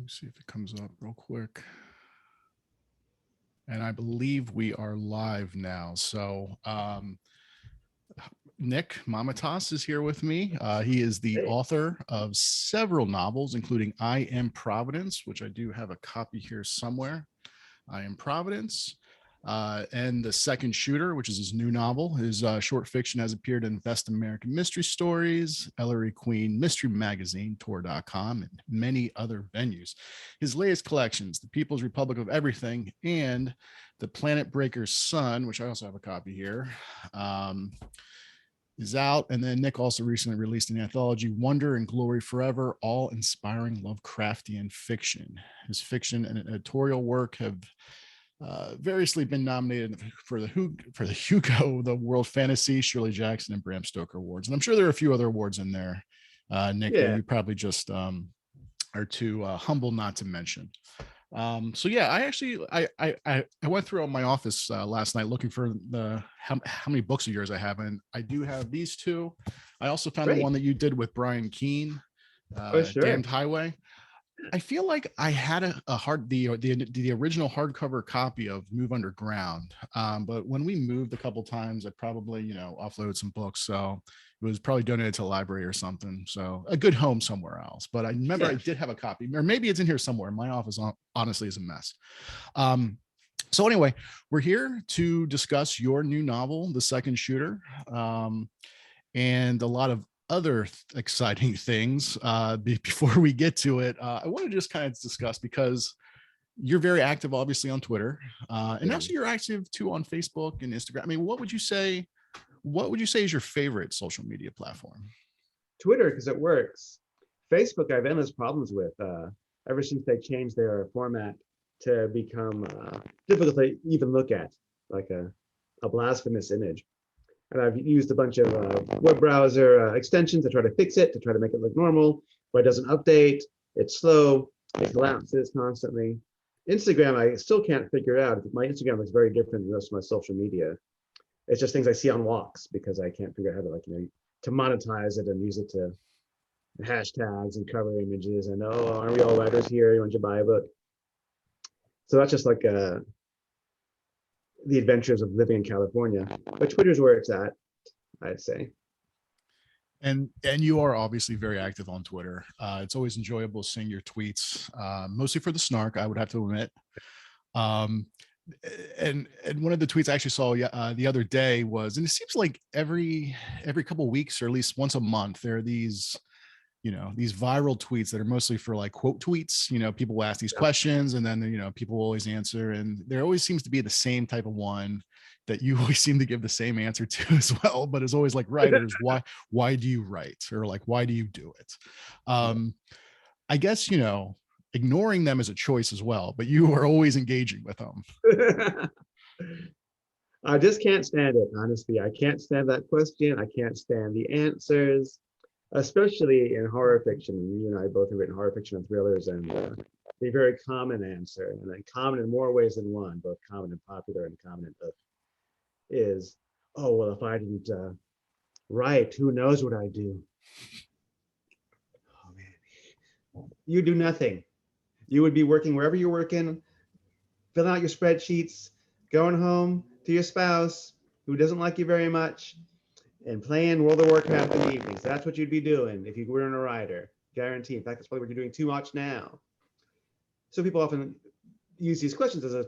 me see if it comes up real quick. And I believe we are live now. So Nick Mamatas is here with me. He is the author of several novels, including I Am Providence, which I do have a copy here somewhere. I Am Providence. And The Second Shooter, which is his new novel. His short fiction has appeared in Best American Mystery Stories, Ellery Queen Mystery Magazine, Tor.com, and many other venues. His latest collections, The People's Republic of Everything and The Planetbreaker Sun, which I also have a copy here, is out. And then Nick also recently released an anthology, Wonder and Glory Forever, all inspiring Lovecraftian fiction. His fiction and editorial work have variously been nominated for the Hugo, the World Fantasy, Shirley Jackson, and Bram Stoker Awards. And I'm sure there are a few other awards in there, Nick, that you probably just are too humble not to mention. So yeah, I went through my office last night looking for how many books of yours I have, and I do have these two. I also found the one that you did with Brian Keene, Damned Highway. I feel like I had the original hardcover copy of Move Underground, but when we moved a couple times, I probably offloaded some books, so it was probably donated to a library or something. So a good home somewhere else. But I remember I did have a copy, or maybe it's in here somewhere. My office honestly is a mess. So anyway, we're here to discuss your new novel, The Second Shooter, and a lot of other exciting things. Before we get to it, I want to just kind of discuss, because you're very active obviously on Twitter, and also you're active too on Facebook and Instagram. I mean, what would you say is your favorite social media platform? Twitter, because it works. Facebook I've endless problems with ever since they changed their format to become difficult to even look at, like a blasphemous image. And I've used a bunch of web browser extensions to try to fix it, to try to make it look normal, but it doesn't update. It's slow. It collapses constantly. Instagram, I still can't figure out. My Instagram looks very different than the rest of my social media. It's just things I see on walks, because I can't figure out how to to monetize it and use it to hashtags and cover images. And aren't we all writers here? You want to buy a book? So that's just like the adventures of living in California. But Twitter's where it's at, I'd say. And you are obviously very active on Twitter. It's always enjoyable seeing your tweets, mostly for the snark, I would have to admit. And one of the tweets I actually saw the other day was, and it seems like every couple of weeks, or at least once a month, there are these viral tweets that are mostly for like quote tweets. People will ask these questions, and then people will always answer, and there always seems to be the same type of one that you always seem to give the same answer to as well. But it's always like, writers, why do you write, or like, why do you do it? I guess ignoring them is a choice as well, but you are always engaging with them. I just can't stand it, honestly. I can't stand that question. I can't stand the answers, especially in horror fiction. You and I both have written horror fiction and thrillers, and the very common answer, and then common in more ways than one, both common and popular and common in book, is, oh, well, if I didn't write, who knows what I'd do? Oh, man. You do nothing. You would be working wherever you're working, filling out your spreadsheets, going home to your spouse who doesn't like you very much, and playing World of Warcraft in the evenings. That's what you'd be doing if you weren't a writer. Guaranteed. In fact, that's probably what you're doing too much now. So people often use these questions as a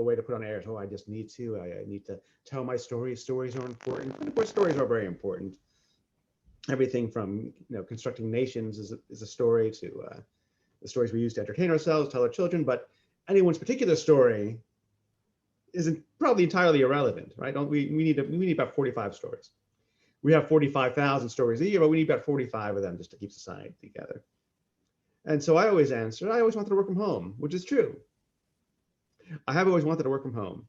way to put on airs. Oh, I just need to. I need to tell my stories. Stories are important. And of course, stories are very important. Everything from constructing nations is a story, to the stories we use to entertain ourselves, tell our children. But anyone's particular story isn't probably entirely irrelevant, right? We need about 45 stories. We have 45,000 stories a year, but we need about 45 of them just to keep society together. And so I always answer, I always wanted to work from home, which is true. I have always wanted to work from home.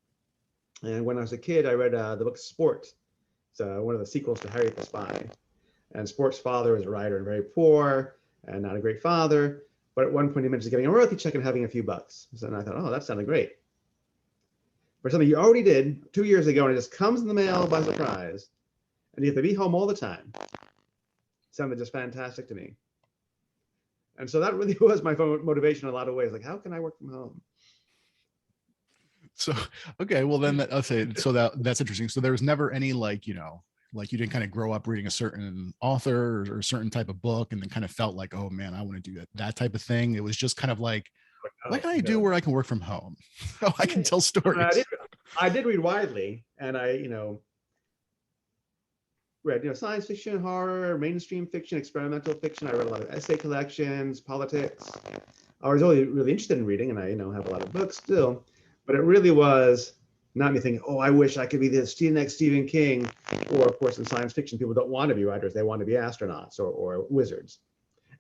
And when I was a kid, I read the book Sport. It's one of the sequels to Harry the Spy. And Sport's father was a writer and very poor and not a great father. But at one point he mentions getting a royalty check and having a few bucks. So then I thought, oh, that sounded great. For something you already did 2 years ago, and it just comes in the mail by surprise, and you have to be home all the time. It sounded just fantastic to me. And so that really was my motivation in a lot of ways. Like, how can I work from home? So, okay, well then I'll say, so that's interesting. So there was never any like, you know, like you didn't kind of grow up reading a certain author or a certain type of book and then kind of felt like, oh man, I want to do that type of thing. It was just kind of like, what Oh, can I do no. where I can work from home? So I can tell stories. I did read widely, and I, read, science fiction, horror, mainstream fiction, experimental fiction. I read a lot of essay collections, politics. I was really, really interested in reading, and I, have a lot of books still. But it really was not me thinking, oh, I wish I could be this next Stephen King. Or, of course, in science fiction, people don't want to be writers; they want to be astronauts or wizards,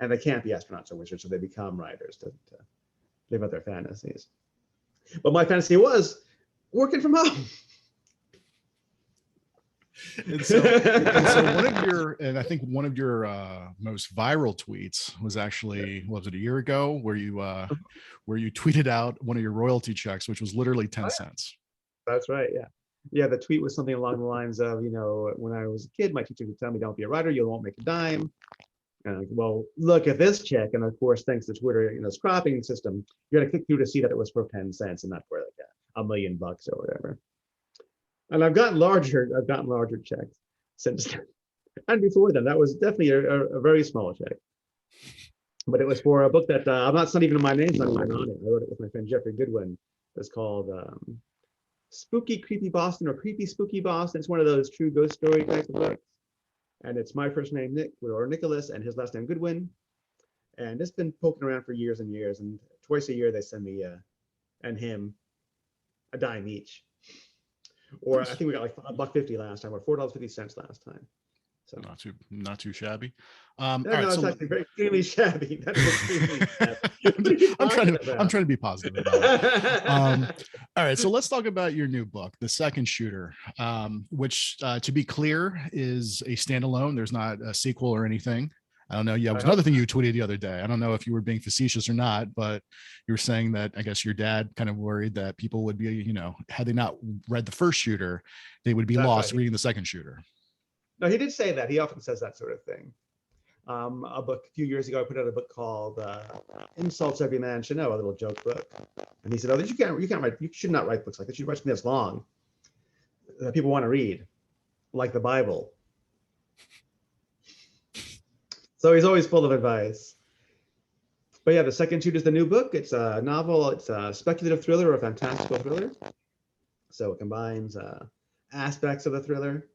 and they can't be astronauts or wizards, so they become writers to live out their fantasies. But my fantasy was working from home. And so I think one of your most viral tweets was actually, was it a year ago, where you tweeted out one of your royalty checks, which was literally 10 cents. That's right. Yeah. Yeah. The tweet was something along the lines of, when I was a kid, my teacher would tell me, don't be a writer, you won't make a dime. And like, well, look at this check. And of course, thanks to Twitter, this cropping system, you're going to click through to see that it was for 10 cents and not for like $1 million or whatever. And I've gotten larger checks since then. And before then, that was definitely a very small check. But it was for a book that it's not even my name's not even on it. I wrote it with my friend Jeffrey Goodwin. It's called Spooky Creepy Boston or Creepy Spooky Boston. It's one of those true ghost story types of books. And it's my first name, Nick, or Nicholas, and his last name, Goodwin. And it's been poking around for years and years. And twice a year, they send me and him a dime each. Or I think we got like $1.50 last time, or $4.50 last time. So not too shabby. All right, it's actually very extremely shabby. That's extremely shabby. I'm trying to be positive about it. All right, so let's talk about your new book, The Second Shooter, which, to be clear, is a standalone. There's not a sequel or anything. I don't know. Yeah, it was another thing you tweeted the other day. I don't know if you were being facetious or not, but you were saying that I guess your dad kind of worried that people would be, had they not read the first shooter, they would be lost reading the second shooter. No, he did say that. He often says that sort of thing. A few years ago, I put out a book called "Insults Every Man Should Know," a little joke book, and he said, "Oh, you can't write. You should not write books like this. You should write something that's long that people want to read, like the Bible." So he's always full of advice. But yeah, The Second Shoot is the new book. It's a novel. It's a speculative thriller or a fantastical thriller. So it combines aspects of the thriller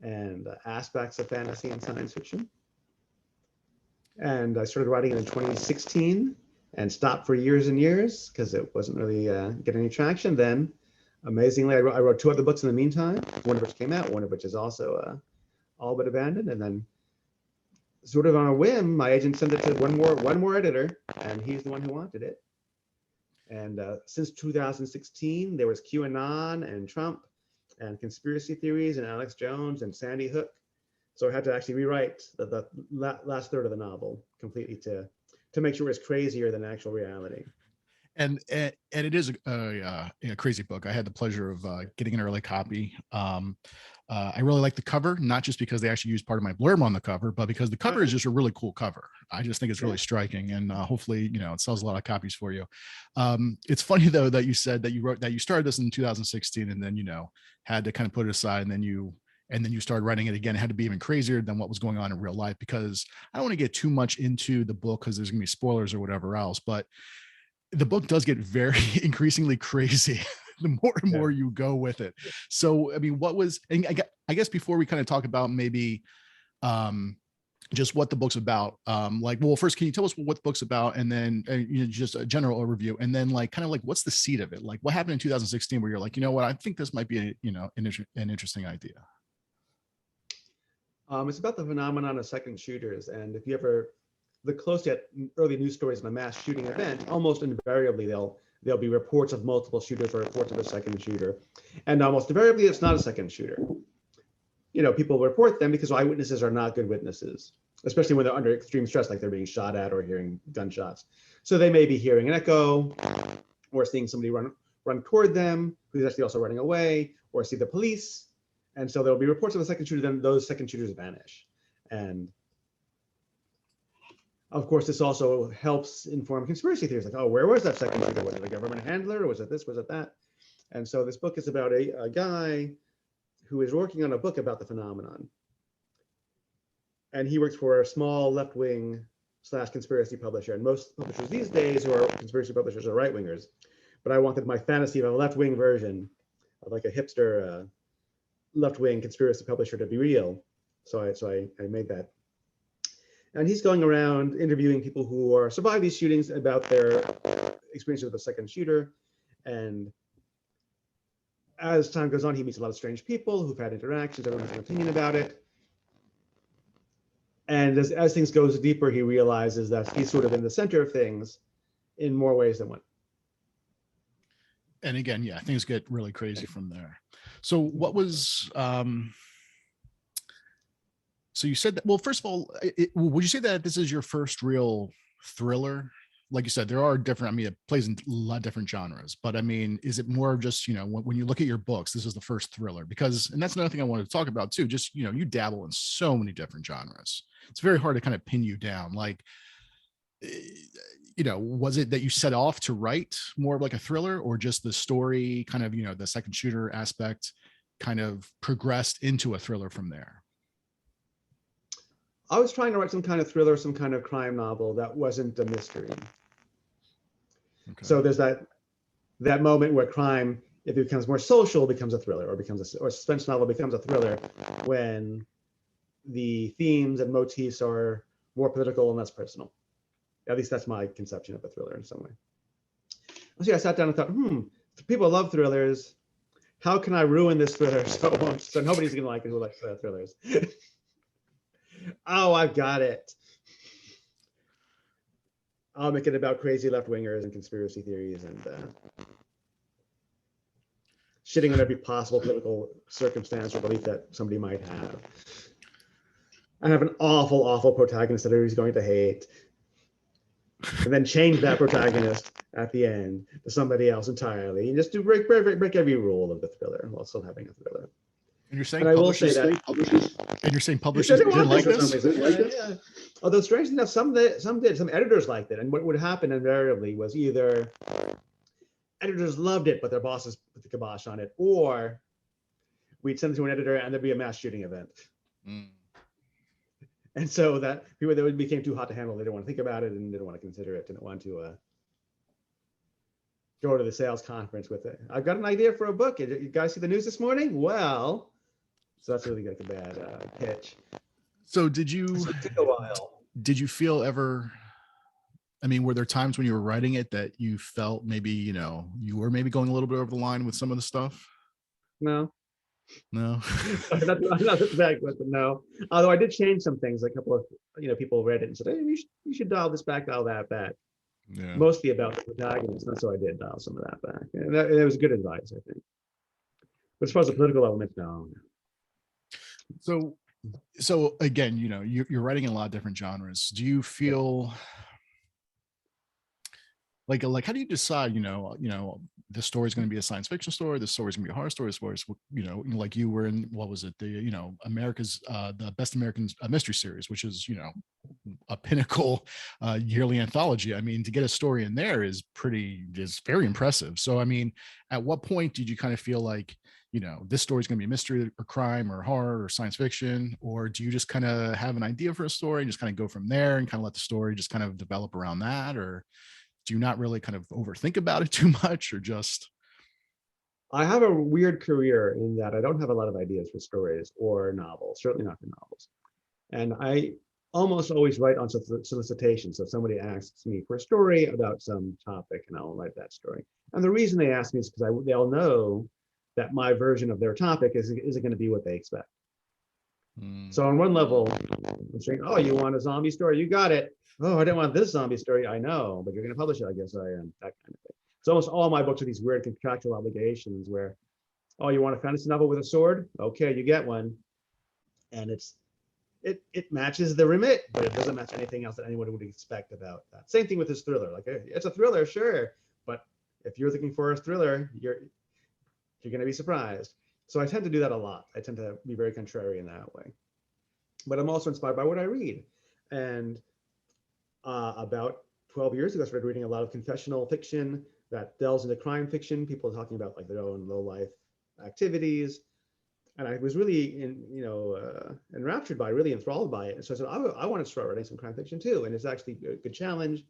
and aspects of fantasy and science fiction. And I started writing it in 2016 and stopped for years and years because it wasn't really getting any traction. Then, amazingly, I wrote 2 other books in the meantime, one of which came out, one of which is also all but abandoned. And then, sort of on a whim, my agent sent it to one more editor, and he's the one who wanted it. And since 2016, there was QAnon and Trump and conspiracy theories and Alex Jones and Sandy Hook. So I had to actually rewrite the last third of the novel completely to make sure it's crazier than actual reality. And it is a crazy book. I had the pleasure of getting an early copy. I really like the cover, not just because they actually used part of my blurb on the cover, but because the cover is just a really cool cover. I just think it's really striking, and hopefully, it sells a lot of copies for you. It's funny though that you said that you started this in 2016, and then had to kind of put it aside, and then you started writing it again. It had to be even crazier than what was going on in real life, because I don't want to get too much into the book because there's gonna be spoilers or whatever else, but the book does get very increasingly crazy the more and more you go with it. So, I mean, and I guess before we kind of talk about maybe just what the book's about, first, can you tell us what the book's about, and then just a general overview, and then what's the seed of it? Like, what happened in 2016 where you're like, what, I think this might be an interesting idea. It's about the phenomenon of second shooters, and if you ever look closely at early news stories of a mass shooting event, almost invariably there'll be reports of multiple shooters or reports of a second shooter, and almost invariably it's not a second shooter. People report them because eyewitnesses are not good witnesses, especially when they're under extreme stress, like they're being shot at or hearing gunshots. So they may be hearing an echo, or seeing somebody run toward them who's actually also running away, or see the police. And so there'll be reports of a second shooter, then those second shooters vanish. And Of course, this also helps inform conspiracy theories, like, oh, where was that second shooter? Was it a government handler, or was it this, was it that? And so this book is about a guy who is working on a book about the phenomenon. And he works for a small left-wing / conspiracy publisher. And most publishers these days who are conspiracy publishers are right-wingers. But I wanted my fantasy of a left-wing version of like a hipster left-wing conspiracy publisher to be real. So I made that. And he's going around interviewing people who are survived these shootings about their experience with the second shooter. And as time goes on, he meets a lot of strange people who've had interactions, everyone has an opinion about it. And as things goes deeper, he realizes that he's sort of in the center of things in more ways than one. And again, yeah, things get really crazy from there. So what was, so you said that, well, first of all, would you say that this is your first real thriller? Like you said, there are different, I mean, it plays in a lot of different genres, but I mean, is it more of just, you know, when you look at your books, this is the first thriller? Because, and that's another thing I wanted to talk about too, just, you know, you dabble in so many different genres. It's very hard to kind of pin you down. Like, you know, was it that you set off to write more of like a thriller, or just the story kind of, you know, the second shooter aspect kind of progressed into a thriller from there? I was trying to write some kind of thriller, some kind of crime novel that wasn't a mystery. Okay. So there's that moment where crime, if it becomes more social, becomes a thriller, or or suspense novel becomes a thriller when the themes and motifs are more political and less personal. At least that's my conception of a thriller in some way. So I sat down and thought, people love thrillers. How can I ruin this thriller so nobody's gonna like it who likes thrillers? Oh, I've got it. I'll make it about crazy left-wingers and conspiracy theories and shitting on every possible political circumstance or belief that somebody might have. I have an awful, awful protagonist that everybody's going to hate. And then change that protagonist at the end to somebody else entirely. And just break every rule of the thriller while still having a thriller. And you're saying publishers, and you're saying publishers didn't like this? Yeah. Although strangely enough, some editors liked it. And what would happen invariably was either editors loved it, but their bosses put the kibosh on it, or we'd send it to an editor and there'd be a mass shooting event. And so that people that became too hot to handle, they didn't want to think about it and didn't want to consider it, didn't want to go to the sales conference with it. I've got an idea for a book. You guys see the news this morning? Well, so that's really like a bad pitch. So did you feel ever, I mean, were there times when you were writing it that you felt maybe, you know, you were maybe going a little bit over the line with some of the stuff? No. No. Not the bad question, no. Although I did change some things. A couple of people read it and said, hey, you should dial this back, dial that back. Yeah. Mostly about the protagonist. And so I did dial some of that back. And it was good advice, I think. But as far as the political element, no. So again, you know, you're writing in a lot of different genres. Do you feel like how do you decide, you know, this story is going to be a science fiction story, this story is going to be a horror story, as far as, you know, like you were in, what was it, the, you know, America's the Best American Mystery Series, which is, you know, a pinnacle yearly anthology. I mean, to get a story in there is very impressive. So I mean, at what point did you kind of feel like, you know, this story is going to be a mystery or crime or horror or science fiction? Or do you just kind of have an idea for a story and just kind of go from there and kind of let the story just kind of develop around that? Or do you not really kind of overthink about it too much, or just? I have a weird career in that I don't have a lot of ideas for stories or novels, certainly not for novels. And I almost always write on solicitation. So if somebody asks me for a story about some topic, and I'll write that story. And the reason they ask me is because they'll know that my version of their topic isn't going to be what they expect. So on one level, I'm saying, oh, you want a zombie story? You got it. Oh, I didn't want this zombie story. I know, but you're going to publish it. I guess I am. That kind of thing. So almost all my books are these weird contractual obligations where, oh, you want a fantasy novel with a sword? Okay, you get one. And it matches the remit, but it doesn't match anything else that anyone would expect about that. Same thing with this thriller. Like, it's a thriller, sure, but if you're looking for a thriller, you're going to be surprised. So I tend to do that a lot. I tend to be very contrary in that way. But I'm also inspired by what I read. And About 12 years ago, I started reading a lot of confessional fiction that delves into crime fiction, people talking about like their own low life activities. And I was really enraptured by it, really enthralled by it. And so I said, I want to start writing some crime fiction too. And it's actually a good challenge.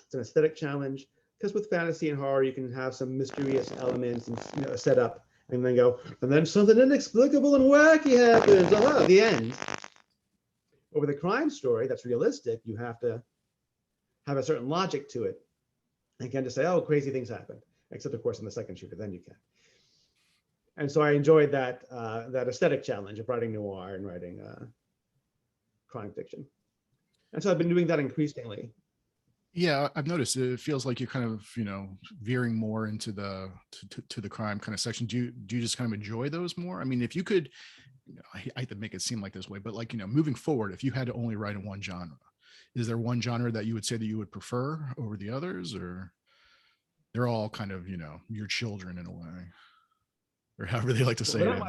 It's an aesthetic challenge because with fantasy and horror, you can have some mysterious elements and a setup, and then go, and then something inexplicable and wacky happens. The end. But with a crime story that's realistic, you have to have a certain logic to it. You can't just say, oh, crazy things happen. Except, of course, in the second shooter, then you can. And so I enjoyed that aesthetic challenge of writing noir and writing crime fiction. And so I've been doing that increasingly. Yeah, I've noticed it feels like you're kind of, veering more into the to the crime kind of section. Do you just kind of enjoy those more? I mean, if you could, I hate to make it seem like this way, but like, moving forward, if you had to only write in one genre, is there one genre that you would say that you would prefer over the others, or they're all kind of, your children in a way, or however they like to say Well,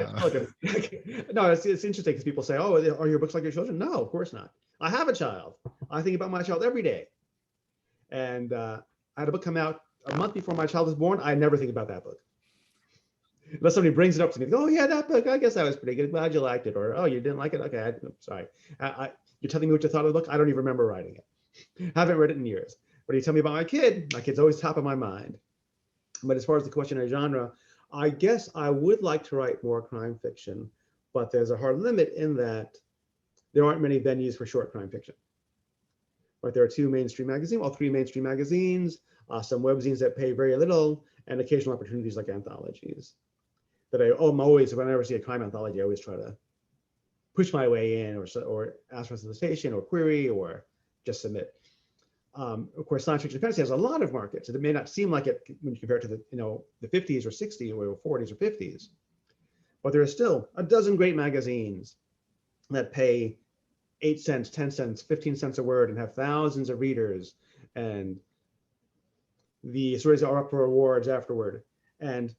it? no, it's interesting because people say, oh, are your books like your children? No, of course not. I have a child. I think about my child every day. And I had a book come out a month before my child was born. I never think about that book. Unless somebody brings it up to me, oh yeah, that book, I guess that was pretty good. Glad you liked it. Or, oh, you didn't like it? Okay, sorry. You're telling me what you thought of the book? I don't even remember writing it. Haven't read it in years. But you tell me about my kid's always top of my mind. But as far as the question of genre, I guess I would like to write more crime fiction, but there's a hard limit in that there aren't many venues for short crime fiction. But there are two mainstream magazines, well, three mainstream magazines, some webzines that pay very little, and occasional opportunities like anthologies. That whenever I see a crime anthology, I always try to push my way in, or ask for solicitation, or query, or just submit. Of course, science fiction fantasy has a lot of markets. It may not seem like it when you compare it to the 50s or 60s or 40s or 50s, but there are still a dozen great magazines that pay 8 cents, 10 cents, 15 cents a word and have thousands of readers, and the stories are up for awards afterward, and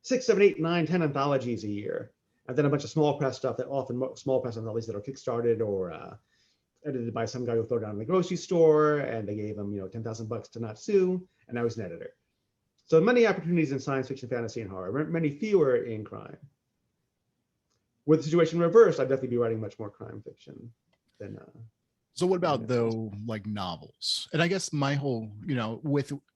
6, 7, 8, 9, 10 anthologies a year, and then a bunch of small press stuff that often small press anthologies that are kickstarted or edited by some guy who threw down in the grocery store and they gave him $10,000 to not sue, and I was an editor. So many opportunities in science fiction, fantasy, and horror, many fewer in crime. With the situation reversed, I'd definitely be writing much more crime fiction than so what about though, like novels? And I guess my whole,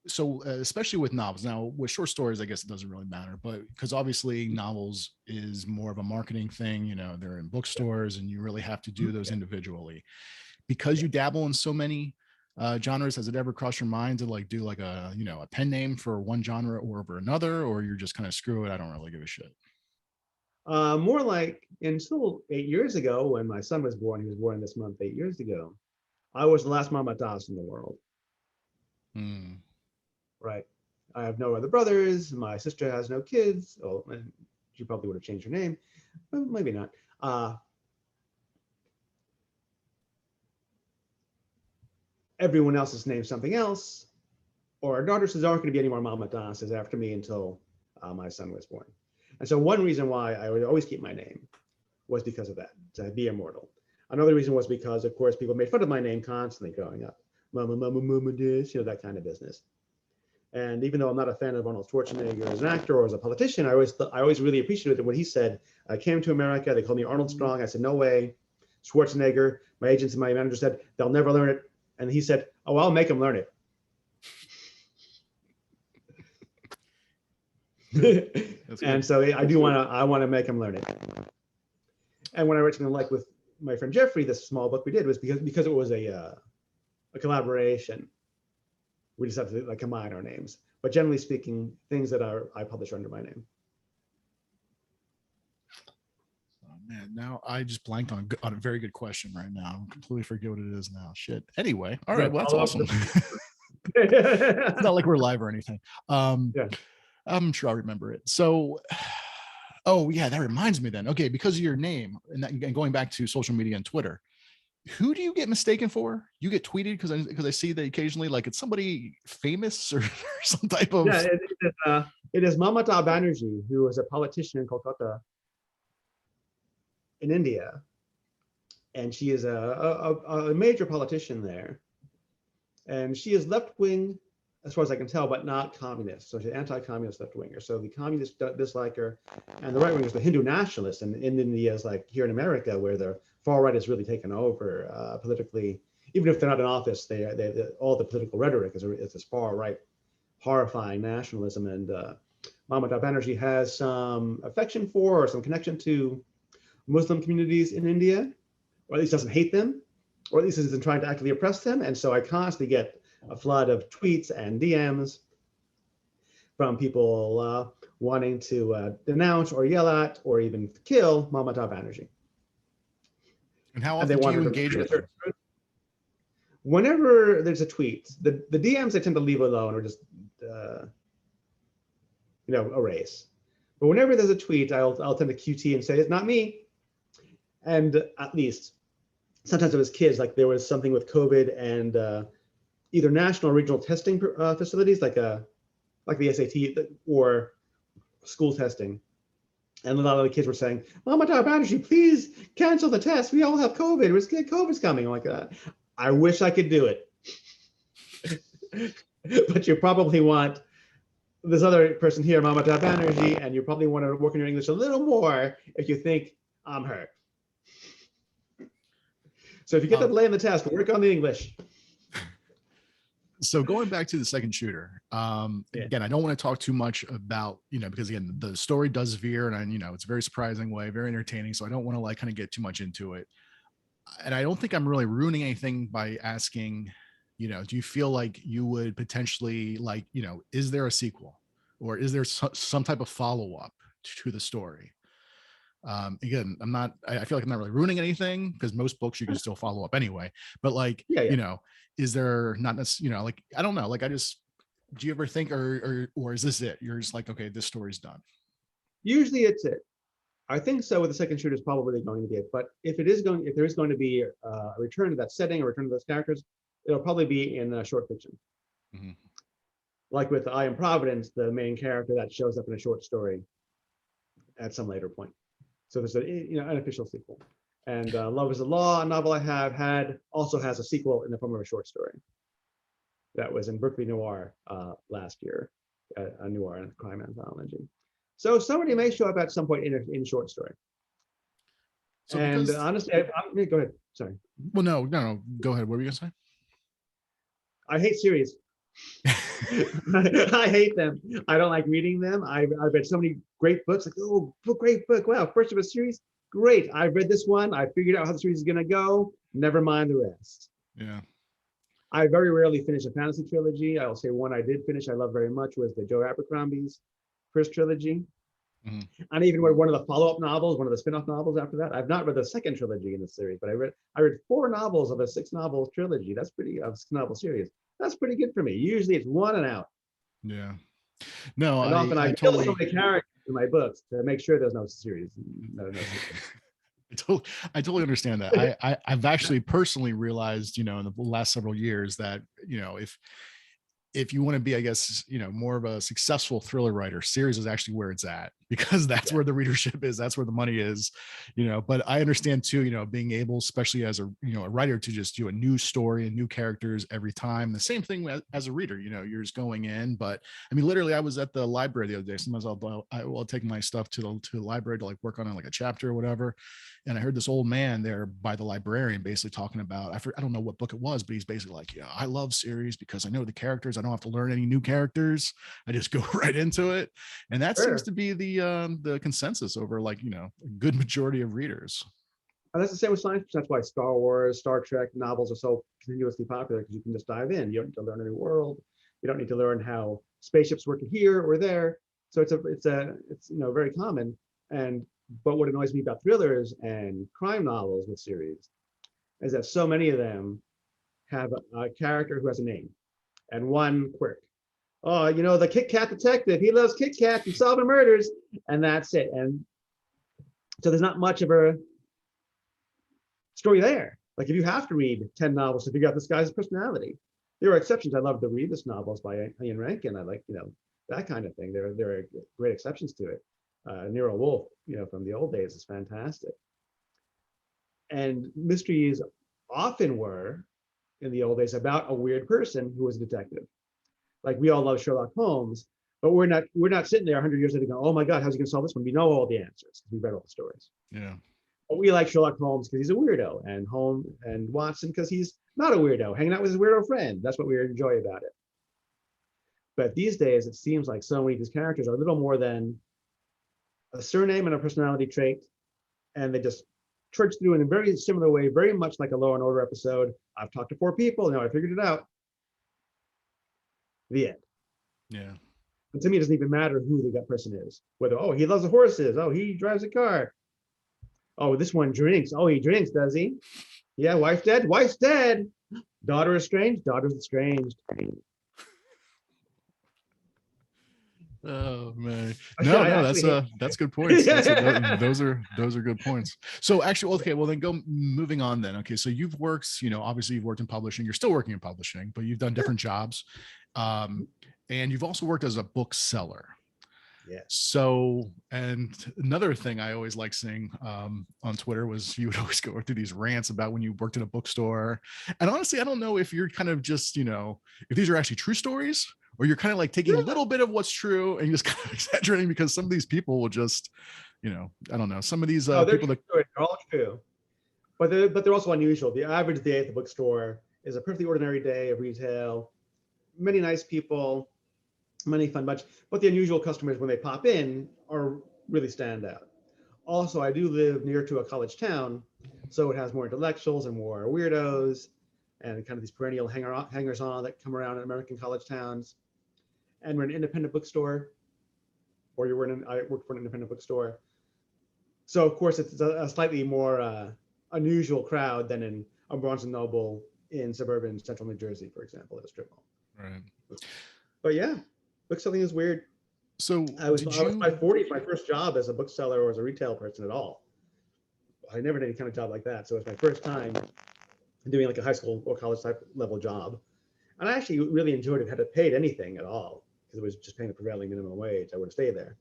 especially with novels. Now with short stories, I guess it doesn't really matter, but because obviously novels is more of a marketing thing, they're in bookstores and you really have to do those individually. Because you dabble in so many genres, has it ever crossed your mind to like do like a pen name for one genre or over another, or you're just kind of screw it, I don't really give a shit? More like until 8 years ago, when my son was born, he was born this month 8 years ago, I was the last Mamatas in the world. Right. I have no other brothers. My sister has no kids. Oh, she probably would have changed her name, but maybe not. Everyone else is named something else, or our daughter says, there aren't going to be any more Mamatas after me until my son was born. And so one reason why I would always keep my name was because of that, to be immortal. Another reason was because, of course, people made fun of my name constantly growing up. Mama, mama, mama, this, that kind of business. And even though I'm not a fan of Arnold Schwarzenegger as an actor or as a politician, I always really appreciated what he said. I came to America, they called me Arnold Strong. I said, no way. Schwarzenegger, my agents and my manager said, they'll never learn it. And he said, oh, I'll make them learn it. And so I want to make them learn it. And when I wrote something like with my friend Jeffrey, this small book we did was because it was a collaboration. We just have to combine our names. But generally speaking, things that I publish under my name. Oh man, now I just blanked on a very good question right now. I completely forget what it is now. Shit. Anyway, all right, well that's awesome. It's not like we're live or anything. Yeah. I'm sure I'll remember it. So, oh yeah, that reminds me then. Okay, because of your name and going back to social media and Twitter, who do you get mistaken for? You get tweeted because I see that occasionally, like it's somebody famous or some type of. Yeah, it is Mamata Banerjee, who was a politician in Kolkata, in India, and she is a major politician there. And she is left-wing, as far as I can tell, but not communist. So she's anti-communist left-winger. So the communists dislike her, and the right-wingers, the Hindu nationalists, and in India is like here in America, where the far right has really taken over politically. Even if they're not in office, all the political rhetoric is this far right, horrifying nationalism. And Mamata Banerjee has some affection for or some connection to Muslim communities in India, or at least doesn't hate them, or at least isn't trying to actively oppress them. And so I constantly get a flood of tweets and DMs from people wanting to denounce or yell at or even kill Mamata Banerjee. And how And they often do you wanted engage with her? Whenever there's a tweet, the DMs I tend to leave alone or just erase. But whenever there's a tweet, I'll tend to QT and say it's not me. And at least sometimes it was kids, like there was something with COVID and either national or regional testing facilities, like the SAT or school testing. And a lot of the kids were saying, Mamata Banerjee, please cancel the test. We all have COVID. COVID's coming. I'm like, I wish I could do it. But you probably want this other person here, Mamata Banerjee, and you probably want to work on your English a little more if you think I'm her. So if you get the delay in the test, work on the English. So going back to the second shooter, again, I don't want to talk too much about, because again, the story does veer and it's a very surprising way, very entertaining. So I don't want to kind of get too much into it. And I don't think I'm really ruining anything by asking, do you feel like you would potentially is there a sequel or is there some type of follow-up to the story? Again, I feel like I'm not really ruining anything because most books you can still follow up anyway, but is there not necessarily, I don't know, do you ever think, or is this it? You're just like, okay, this story's done. Usually it's it. I think so. With the second shooter is probably going to be it. But if there is going to be a return to that setting, a return to those characters, it'll probably be in short fiction. Mm-hmm. Like with I Am Providence, the main character that shows up in a short story at some later point. So there's an unofficial sequel. And Love is the Law, a novel I have had, also has a sequel in the form of a short story. That was in Berkeley Noir last year, a noir and crime anthology. So somebody may show up at some point in short story. So and honestly, go ahead. Sorry. Well, no, go ahead. What were you gonna say? I hate series. I hate them. I don't like reading them. I've read so many great books. Like, oh, great book! Wow, first of a series. Great. I've read this one. I figured out how the series is gonna go. Never mind the rest. Yeah. I very rarely finish a fantasy trilogy. I'll say one I did finish I love very much was the Joe Abercrombie's first trilogy. Mm-hmm. And even read one of the follow-up novels, one of the spin-off novels after that. I've not read the second trilogy in the series, but I read 4 novels of a 6-novel trilogy. That's pretty, of a 6-novel series. That's pretty good for me. Usually it's one and out. Yeah. No, and often I kill so many characters in my books to make sure there's no series. No I totally understand that. I've actually personally realized, in the last several years that, if you want to be, I guess, more of a successful thriller writer, series is actually where it's at, because that's where the readership is. That's where the money is, but I understand too, being able, especially as a writer, to just do a new story and new characters every time. The same thing as a reader, you're just going in. But I mean, literally, I was at the library the other day. Sometimes I'll take my stuff to the library to work on a chapter or whatever. And I heard this old man there by the librarian basically talking about, I don't know what book it was, but he's basically like, I love series because I know the characters. I don't have to learn any new characters. I just go right into it. And that seems to be the consensus over a good majority of readers. And that's the same with science fiction. That's why Star Wars, Star Trek novels are so continuously popular, because you can just dive in. You don't need to learn a new world. You don't need to learn how spaceships work here or there. So it's very common. But what annoys me about thrillers and crime novels with series is that so many of them have a character who has a name and one quirk. Oh, the Kit Kat detective, he loves Kit Kats and solving murders, and that's it. And so there's not much of a story there. Like if you have to read 10 novels to figure out this guy's personality. There are exceptions. I love the Rebus novels by Ian Rankin. I like, that kind of thing. There are great exceptions to it. Nero Wolfe, from the old days, is fantastic. And mysteries often were in the old days about a weird person who was a detective. Like we all love Sherlock Holmes, but we're not sitting there 100 years later going, oh my God, how's he gonna solve this one? We know all the answers. We've read all the stories. Yeah. But we like Sherlock Holmes because he's a weirdo, and Holmes and Watson because he's not a weirdo, hanging out with his weirdo friend. That's what we enjoy about it. But these days, it seems like so many of these characters are little more than a surname and a personality trait, and they just trudge through in a very similar way, very much like a Law and Order episode. I've talked to 4 people, now I figured it out. The end. Yeah. And to me, it doesn't even matter who that person is. Whether, oh, he loves the horses. Oh, he drives a car. Oh, this one drinks. Oh, he drinks, does he? Yeah, wife dead? Wife's dead. Daughter estranged? Daughter's estranged. Oh man, no, that's good points. Those are good points. So actually, okay, well then moving on then. Okay, so you've worked, obviously you've worked in publishing. You're still working in publishing, but you've done different jobs, and you've also worked as a bookseller. Yeah. So, and another thing I always like seeing on Twitter was you would always go through these rants about when you worked in a bookstore. And honestly, I don't know if you're kind of just, if these are actually true stories, or you're kind of like taking a little bit of what's true and just kind of exaggerating, because some of these people will just, I don't know, some of these people that they're all true, but they're also unusual. The average day at the bookstore is a perfectly ordinary day of retail. Many nice people, many fun bunch, but the unusual customers when they pop in are really stand out. Also, I do live near to a college town, so it has more intellectuals and more weirdos and kind of these perennial hangers-on that come around in American college towns. And we're an independent bookstore, or I work for an independent bookstore. So of course it's a slightly more unusual crowd than in a Barnes and Noble in suburban central New Jersey, for example, at a strip mall. Right. But yeah, bookselling is weird. So I was my 40s, my first job as a bookseller or as a retail person at all. I never did any kind of job like that. So it's my first time doing like a high school or college type level job. And I actually really enjoyed it. Had it paid anything at all, because it was just paying the prevailing minimum wage, I would have stayed there.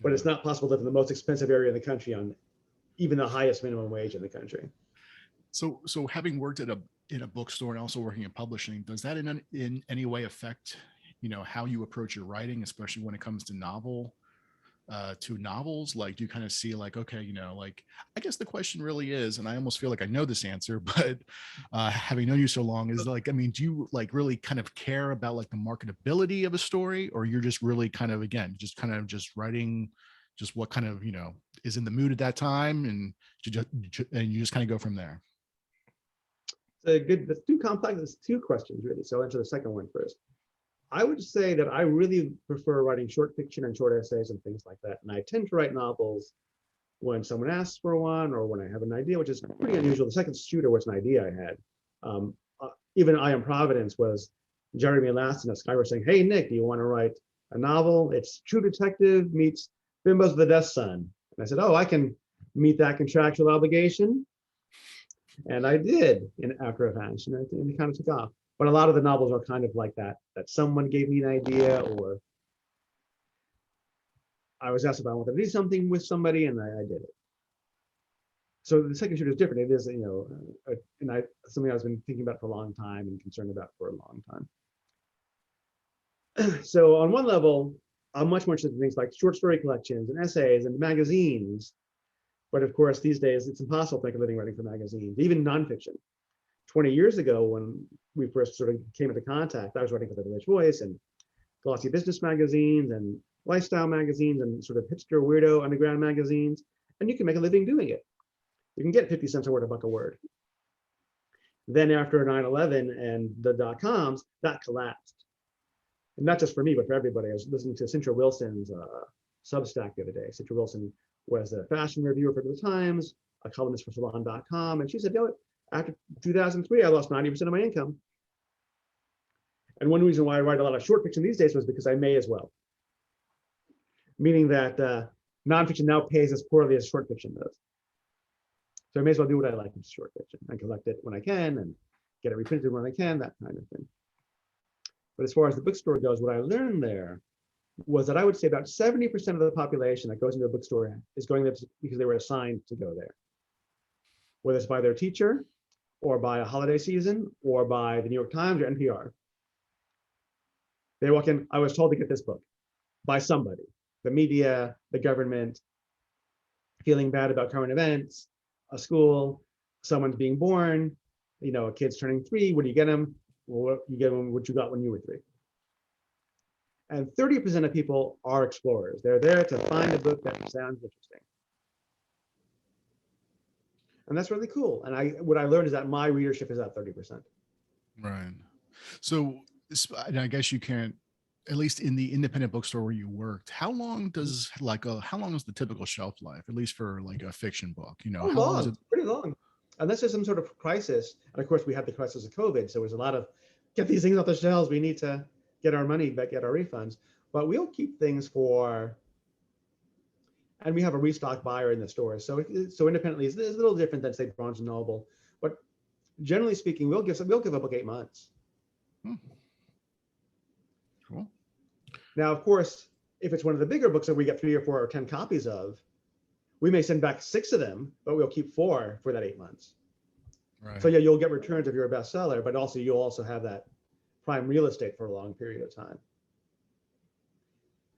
But it's not possible to live in the most expensive area in the country on even the highest minimum wage in the country. So having worked in a bookstore and also working in publishing, does that in any way affect, how you approach your writing, especially when it comes to novels? Like, do you kind of see like, okay, like, I guess the question really is, and I almost feel like I know this answer, but having known you so long, is like, I mean, do you like really kind of care about like the marketability of a story, or you're just really kind of, again, just writing just what kind of, is in the mood at that time, and you just kind of go from there? That's too complex. It's 2 questions really. So I'll answer the second one first. I would say that I really prefer writing short fiction and short essays and things like that. And I tend to write novels when someone asks for one, or when I have an idea, which is pretty unusual. The second shooter was an idea I had. Even I Am Providence was Jeremy Last and a guy were saying, hey, Nick, do you want to write a novel? It's True Detective meets Bimbos of the Death Sun. And I said, oh, I can meet that contractual obligation. And I did after a fashion, and it kind of took off. But a lot of the novels are kind of like that someone gave me an idea, or I was asked if I wanted to do something with somebody, and I did it. So the second shooter is different. It is, something I've been thinking about for a long time and concerned about for a long time. So on one level, I'm much more interested in things like short story collections and essays and magazines. But of course, these days, it's impossible to make a living writing for magazines, even nonfiction. 20 years ago, when we first sort of came into contact, I was writing for the Village Voice and glossy business magazines and lifestyle magazines and sort of hipster, weirdo, underground magazines, and you can make a living doing it. You can get 50 cents a word, $1 a word. Then after 9/11 and the .coms, that collapsed. And not just for me, but for everybody. I was listening to Cynthia Wilson's Substack the other day. Cynthia Wilson was a fashion reviewer for the Times, a columnist for Salon.com, and she said, after 2003, I lost 90% of my income. And one reason why I write a lot of short fiction these days was because I may as well. Meaning that nonfiction now pays as poorly as short fiction does. So I may as well do what I like with short fiction and collect it when I can and get it reprinted when I can, that kind of thing. But as far as the bookstore goes, what I learned there was that I would say about 70% of the population that goes into a bookstore is going there because they were assigned to go there. Whether it's by their teacher, or by a holiday season, or by the New York Times or NPR. They walk in, I was told to get this book by somebody, the media, the government, feeling bad about current events, a school, someone's being born, a kid's turning 3. What do you get them? Well, you get them what you got when you were 3. And 30% of people are explorers. They're there to find a book that sounds interesting. And that's really cool. And what I learned is that my readership is at 30%. Right. So I guess you can't, at least in the independent bookstore where you worked, how long does the typical shelf life, at least for like a fiction book? Oh, How long is long, it? pretty long. Unless there's some sort of crisis. And of course, we had the crisis of COVID. So there's a lot of get these things off the shelves. We need to get our money back, get our refunds. But we'll keep things and we have a restock buyer in the store. So independently, it's a little different than say Barnes and Noble. But generally speaking, we'll give a book 8 months. Cool. Now, of course, if it's one of the bigger books that we get 3 or 4 or 10 copies of, we may send back 6 of them, but we'll keep 4 for that 8 months. Right. So yeah, you'll get returns if you're a bestseller, but also you'll also have that prime real estate for a long period of time.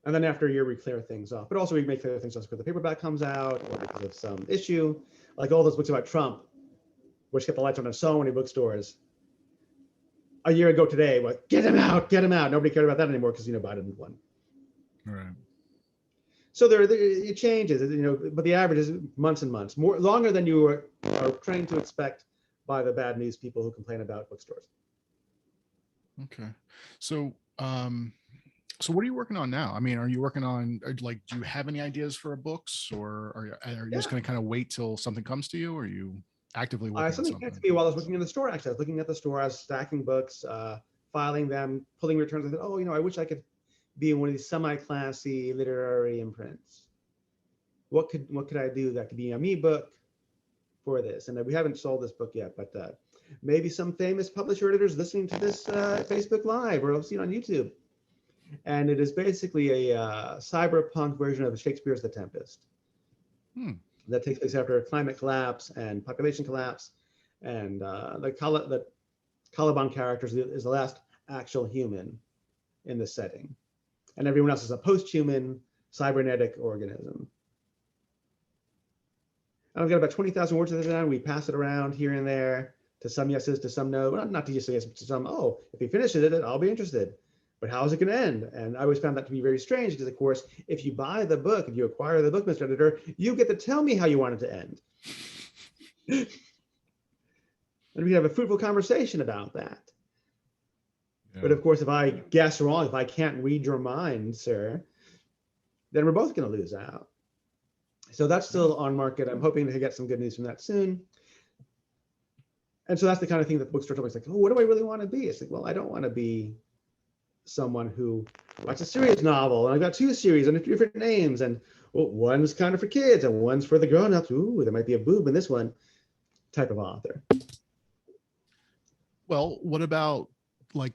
And then after a year, we clear things off. But also we may clear things off because the paperback comes out or because of some issue, like all those books about Trump, which kept the lights on in so many bookstores. A year ago today, like, get him out. Nobody cared about that anymore because, Biden won. Right. So it changes, but the average is months and months, longer than you are trained to expect by the bad news people who complain about bookstores. Okay. So, so what are you working on now? I mean, are you working on, do you have any ideas for books, or are you just going to kind of wait till something comes to you, or are you actively working on something? Something came to me while I was looking in the store, actually. I was looking at the store, I was stacking books, filing them, pulling returns. I said, I wish I could be in one of these semi-classy literary imprints. What could I do that could be a me book for this? And we haven't sold this book yet, but maybe some famous publisher editors listening to this Facebook Live or seen on YouTube. And it is basically a cyberpunk version of Shakespeare's The Tempest. That takes place after a climate collapse and population collapse. And the Caliban character is the last actual human in the setting. And everyone else is a post-human cybernetic organism. And I've got about 20,000 words of it down. We pass it around here and there to some yeses, to some no. Well, not to yes, but to some, if he finishes it, I'll be interested. But how is it going to end? And I always found that to be very strange because, of course, if you buy the book, if you acquire the book, Mr. Editor, you get to tell me how you want it to end. And we have a fruitful conversation about that. Yeah. But of course, if I guess wrong, if I can't read your mind, sir, then we're both going to lose out. So that's still on market. I'm hoping to get some good news from that soon. And so that's the kind of thing that the bookstore told me. It's like, what do I really want to be? It's like, well, I don't want to be someone who writes a serious novel, and I've got 2 series under different names, and one's kind of for kids and one's for the grown-ups. Ooh, there might be a boob in this one type of author. Well, what about like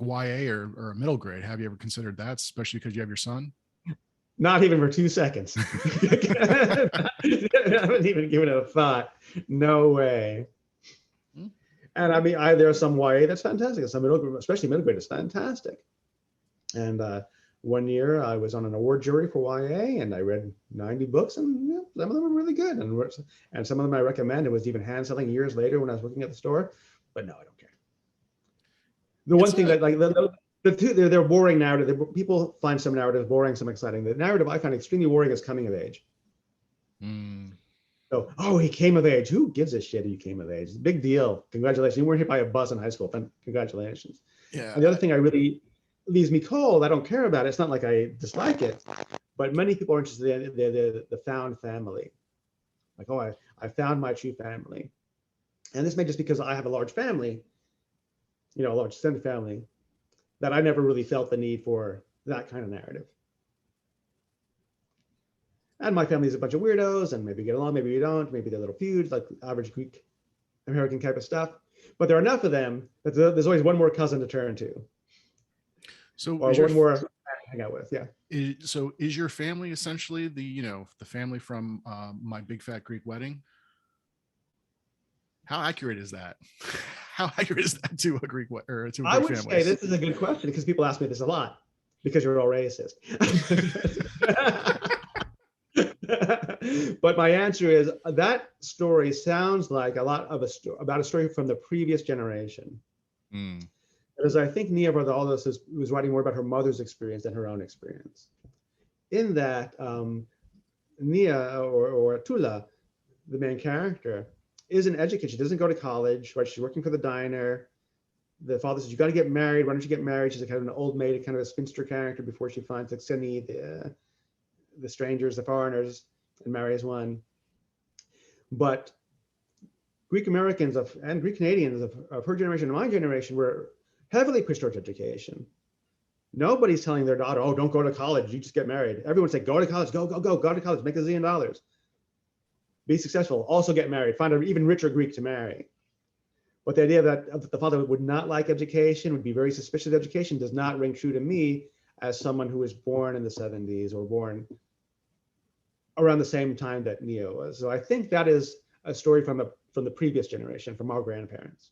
YA or middle grade? Have you ever considered that, especially because you have your son? Not even for 2 seconds. I haven't even given it a thought. No way. And I mean, there are some YA that's fantastic. Some middle grade, especially middle grade, is fantastic. And one year I was on an award jury for YA, and I read 90 books, and some of them were really good. And some of them I recommend. It was even hand selling years later when I was looking at the store. But no, I don't care. The one thing that they're boring narrative. People find some narratives boring, some exciting. The narrative I find extremely boring is coming of age. So, he came of age. Who gives a shit he came of age? It's a big deal. Congratulations. You weren't hit by a bus in high school. Congratulations. Yeah. And the other thing I really leaves me cold, I don't care about it. It's not like I dislike it, but many people are interested in the found family. Like, I found my true family. And this may just because I have a large family, a large extended family, that I never really felt the need for that kind of narrative. And my family is a bunch of weirdos, and maybe get along, maybe we don't, maybe they're little feuds, like average Greek American type of stuff. But there are enough of them that there's always one more cousin to turn to. So or one more to hang out with, yeah. So is your family essentially the family from My Big Fat Greek Wedding? How accurate is that? How accurate is that to a or to a I Greek would family? say this is a good question because people ask me this a lot because you're all racist. But my answer is that story sounds like a lot of about a story from the previous generation. Mm. Because I think Nia Vardalos was writing more about her mother's experience than her own experience. In that, Nia or Tula, the main character, isn't educated. She doesn't go to college, right? She's working for the diner. The father says, "You got to get married. Why don't you get married?" She's like kind of an old maid, kind of a spinster character before she finds like Sydney, the strangers, the foreigners, and marries one. But Greek Americans and Greek Canadians of her generation and my generation were heavily pushed towards education. Nobody's telling their daughter, "Oh, don't go to college. You just get married." Everyone's like, "Go to college. Go to college. Make $1 zillion. Be successful. Also get married. Find an even richer Greek to marry." But the idea that the father would not like education, would be very suspicious of education, does not ring true to me as someone who was born in the 70s or born around the same time that Neo was. So I think that is a story from the previous generation, from our grandparents.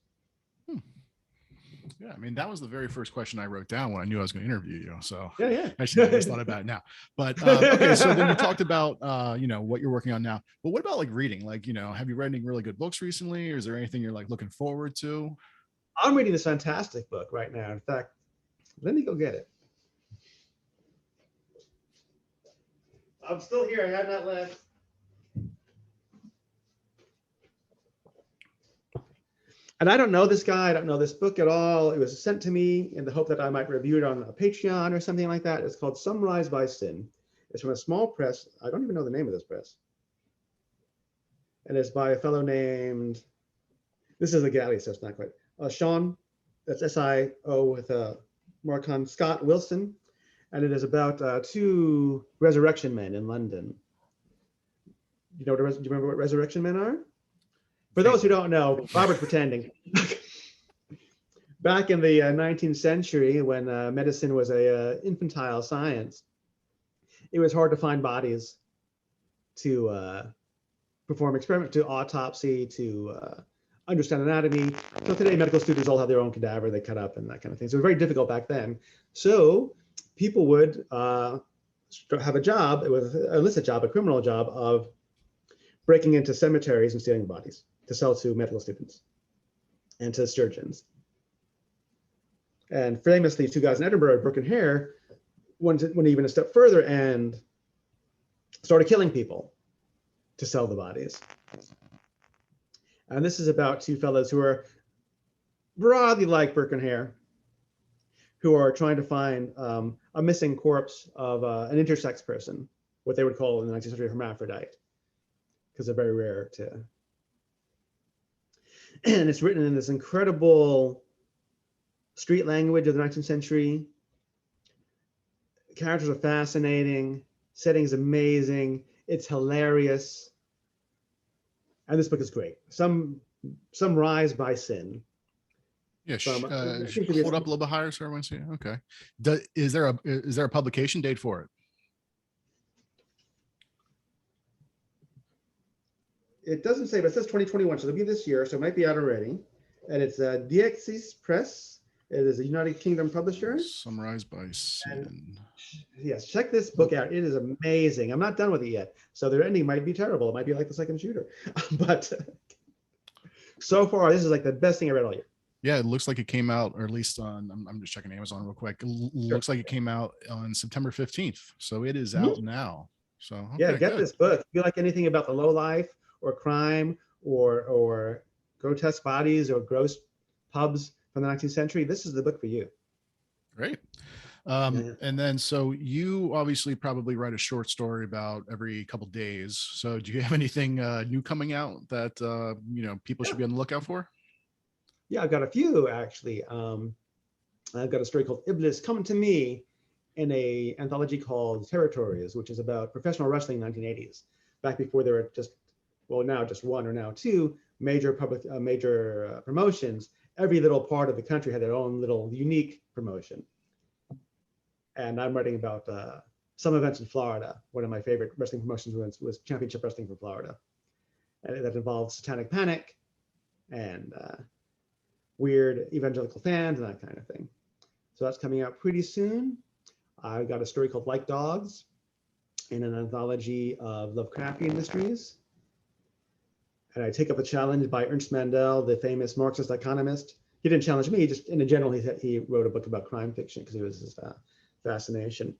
Yeah, I mean, that was the very first question I wrote down when I knew I was going to interview you. So Yeah. actually, I just thought about it now. But okay, so then you talked about what you're working on now. But what about like reading? Like, have you read any really good books recently, or is there anything you're like looking forward to? I'm reading this fantastic book right now. In fact, let me go get it. I'm still here. I have not left. And I don't know this guy. I don't know this book at all. It was sent to me in the hope that I might review it on a Patreon or something like that. It's called Sunrise by Sin. It's from a small press. I don't even know the name of this press. And it's by a fellow named, this is a galley, so it's not quite, Sean, that's S-I-O with a mark on, Scott Wilson. And it is about two resurrection men in London. Do you remember what resurrection men are? For those who don't know, Robert's pretending. Back in the 19th century, when medicine was a infantile science, it was hard to find bodies to perform experiments, to autopsy, to understand anatomy. So today, medical students all have their own cadaver they cut up and that kind of thing. So it was very difficult back then. So people would have a job, it was an illicit job, a criminal job of breaking into cemeteries and stealing bodies to sell to medical students and to surgeons. And famously, two guys in Edinburgh with broken hair went even a step further and started killing people to sell the bodies. And this is about two fellows who are broadly like Burke and Hare, who are trying to find a missing corpse of an intersex person, what they would call in the 19th century hermaphrodite, because they're very rare to. And it's written in this incredible street language of the 19th century. Characters are fascinating, setting is amazing, it's hilarious. And this book is great. Some Rise by Sin. Yeah, hold up a little bit higher so everyone see. Okay. Is there a publication date for it? It doesn't say, but it says 2021, so it'll be this year, so it might be out already. And it's Diexis Press. It is a United Kingdom publisher. Summarized by Sin. And yes, check this book out. It is amazing. I'm not done with it yet, so their ending might be terrible. It might be like the second shooter, but so far, this is like the best thing I read all year. Yeah, it looks like it came out, or at least on, I'm just checking Amazon real quick. It looks like it came out on September 15th. So it is out now. So okay, yeah, get this book. If you like anything about the low life or crime or grotesque bodies or gross pubs from the 19th century, this is the book for you. Great. And then, so you obviously probably write a short story about every couple of days. So do you have anything new coming out that, people should be on the lookout for? Yeah, I've got a few actually. I've got a story called Iblis Come to Me in a anthology called Territories, which is about professional wrestling in the 1980s, back before there were now just one or now two major promotions. Every little part of the country had their own little unique promotion. And I'm writing about some events in Florida. One of my favorite wrestling promotions was Championship Wrestling for Florida. And that involves Satanic Panic and weird evangelical fans and that kind of thing. So that's coming out pretty soon. I got a story called Like Dogs in an anthology of Lovecraftian mysteries. And I take up a challenge by Ernst Mandel, the famous Marxist economist. He didn't challenge me, just in general, he wrote a book about crime fiction because it was his fascination.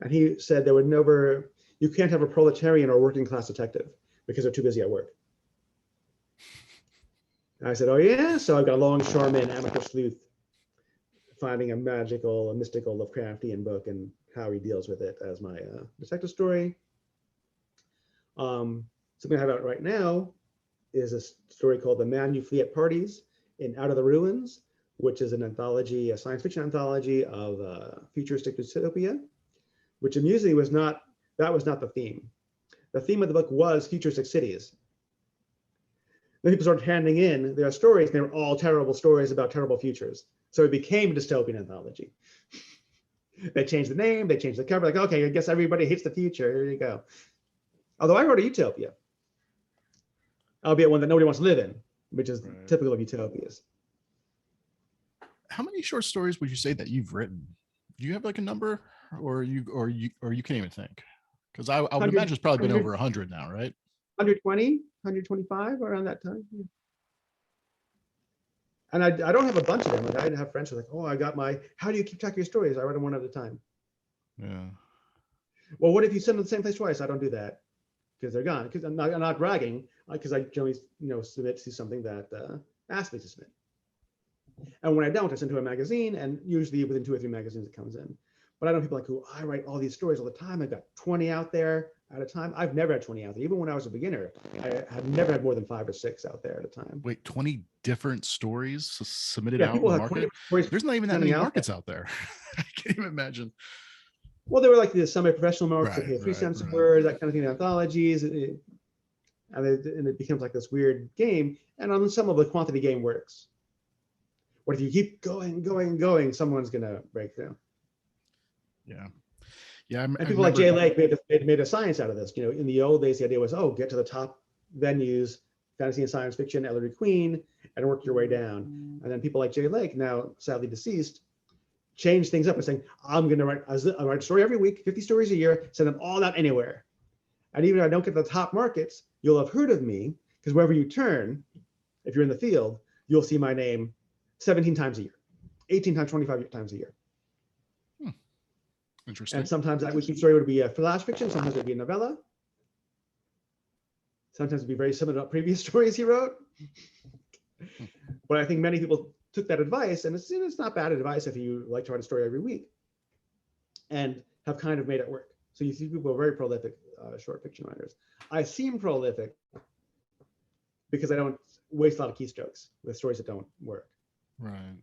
And he said there would never, you can't have a proletarian or working class detective because they're too busy at work. And I said, oh yeah? So I've got a longshoreman, amateur sleuth, finding a magical, a mystical Lovecraftian book and how he deals with it as my detective story. Something I have out right now is a story called The Man You Flee at Parties in Out of the Ruins, which is an anthology, a science fiction anthology of futuristic dystopia, which amusingly was not the theme. The theme of the book was futuristic cities. Then people started handing in their stories, and they were all terrible stories about terrible futures. So it became a dystopian anthology. They changed the name, they changed the cover, like, okay, I guess everybody hates the future, here you go. Although I wrote a utopia, albeit one that nobody wants to live in, which is typical of utopias. How many short stories would you say that you've written? Do you have like a number, or you can't even think? Because I would imagine it's probably been over 100 now, right? 120, 125, around that time. Yeah. And I don't have a bunch of them. Like I have friends who are like, oh, I got my, how do you keep track of your stories? I write them one at a time. Yeah. Well, what if you send them to the same place twice? I don't do that because they're gone. Because I'm not bragging, because I generally submit to something that asks me to submit. And when I don't, I send to a magazine, and usually within 2 or 3 magazines it comes in. But I know people like who I write all these stories all the time. I've got 20 out there at a time. I've never had 20 out there. Even when I was a beginner, I had never had more than 5 or 6 out there at a time. Wait, 20 different stories submitted Yeah, out people in the have market? There's not even that many markets out there. I can't even imagine. Well, they were like the semi-professional markets that pay 3 cents a word, that kind of thing, anthologies. And it becomes like this weird game. And on some level, the quantity game works. What if you keep going, someone's going to break through. Yeah. Yeah. And people like Jay Lake made a science out of this. In the old days, the idea was, oh, get to the top venues, fantasy and science fiction, Ellery Queen, and work your way down. And then people like Jay Lake, now sadly deceased, changed things up and saying, I'm going to write a story every week, 50 stories a year, send them all out anywhere. And even if I don't get the top markets, you'll have heard of me, because wherever you turn, if you're in the field, you'll see my name 17 times a year, 18 times, 25 times a year. Interesting. And sometimes that weekly story would be a flash fiction, sometimes it would be a novella. Sometimes it'd be very similar to previous stories he wrote. But I think many people took that advice, and it's not bad advice if you like to write a story every week, and have kind of made it work. So you see people who are very prolific short fiction writers. I seem prolific because I don't waste a lot of keystrokes with stories that don't work. Right.